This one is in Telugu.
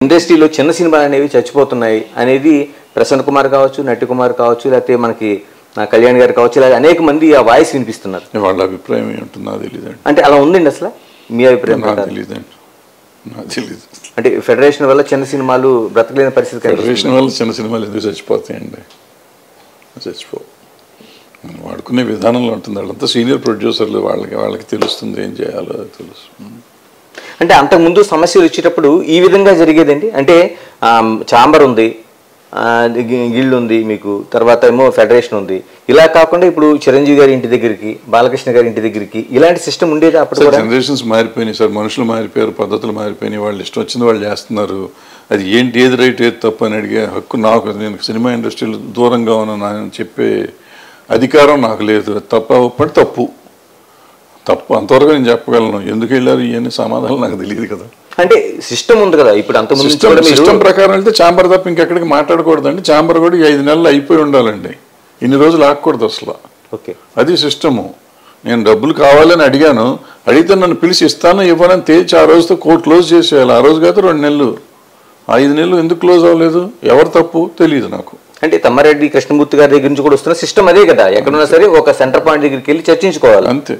ఇండస్ట్రీలో చిన్న సినిమాలు అనేవి చచ్చిపోతున్నాయి అనేది ప్రసన్న కుమార్ కావచ్చు, నటి కుమార్ కావచ్చు, లేకపోతే మనకి కళ్యాణ్ గారు కావచ్చు, ఇలా అనేక మంది ఆ వాయిస్ వినిపిస్తున్నారు. వాళ్ళ అభిప్రాయం ఏముంటుందో తెలియదండి. అంటే అలా ఉందండి అసలు మీ అభిప్రాయం? నాకు తెలియదండి. అంటే ఫెడరేషన్ వల్ల చిన్న సినిమాలు బ్రతకలేని పరిస్థితి. ఫెడరేషన్ వల్ల చిన్న సినిమాలు ఎందుకు చచ్చిపోతాయండి? చచ్చిపో వాడుకునే విధానంలో ఉంటుంది. వాళ్ళంతా సీనియర్ ప్రొడ్యూసర్లు, వాళ్ళకి తెలుస్తుంది ఏం చేయాలో తెలుసు. అంటే అంతకుముందు సమస్యలు వచ్చేటప్పుడు ఈ విధంగా జరిగేదండి. అంటే ఛాంబర్ ఉంది, గిల్డ్ ఉంది, మీకు తర్వాత ఏమో ఫెడరేషన్ ఉంది. ఇలా కాకుండా ఇప్పుడు చిరంజీవి గారి ఇంటి దగ్గరికి, బాలకృష్ణ గారి ఇంటి దగ్గరికి ఇలాంటి సిస్టమ్ ఉండేది అప్పుడు? జనరేషన్స్ మారిపోయినాయి సార్, మనుషులు మారిపోయారు, పద్ధతులు మారిపోయినాయి. వాళ్ళు ఇష్టం వచ్చింది వాళ్ళు చేస్తున్నారు. అది ఏంటి, ఏది రైట్ ఏది తప్పు అని అడిగే హక్కు నాకు, నేను సినిమా ఇండస్ట్రీలో దూరంగా ఉన్నాను చెప్పే అధికారం నాకు లేదు. తప్పు తప్పు అంతవరకు నేను చెప్పగలను. ఎందుకు వెళ్ళారు ఇవన్నీ సమాధానం నాకు తెలియదు కదా. అంటే సిస్టమ్ ఉంది కదా ఇప్పుడు. అంత సిస్టమ్ ప్రకారం వెళ్తే ఛాంబర్ తప్ప ఇంకెక్కడికి మాట్లాడకూడదండి. ఛాంబర్ కూడా 5 నెలలు అయిపోయి ఉండాలండి. ఇన్ని రోజులు ఆగకూడదు అసలు. ఓకే, అది సిస్టము. నేను డబ్బులు కావాలని అడిగాను, అడిగితే నన్ను పిలిచి ఇస్తాను ఇవ్వనని తేల్చి ఆ రోజుతో కోర్టు క్లోజ్ చేసేయాలి. ఆ రోజు కాదు 2 నెలలు, 5 నెలలు ఎందుకు క్లోజ్ అవ్వలేదు? ఎవరు తప్పు తెలియదు నాకు. అంటే తమ్మారెడ్డి కృష్ణమూర్తి గారి దగ్గర నుంచి కూడా వస్తున్న సిస్టమ్ అదే కదా. ఎక్కడున్నా సరే ఒక సెంటర్ పాయింట్ దగ్గరికి వెళ్ళి చర్చించుకోవాలి. అంతే.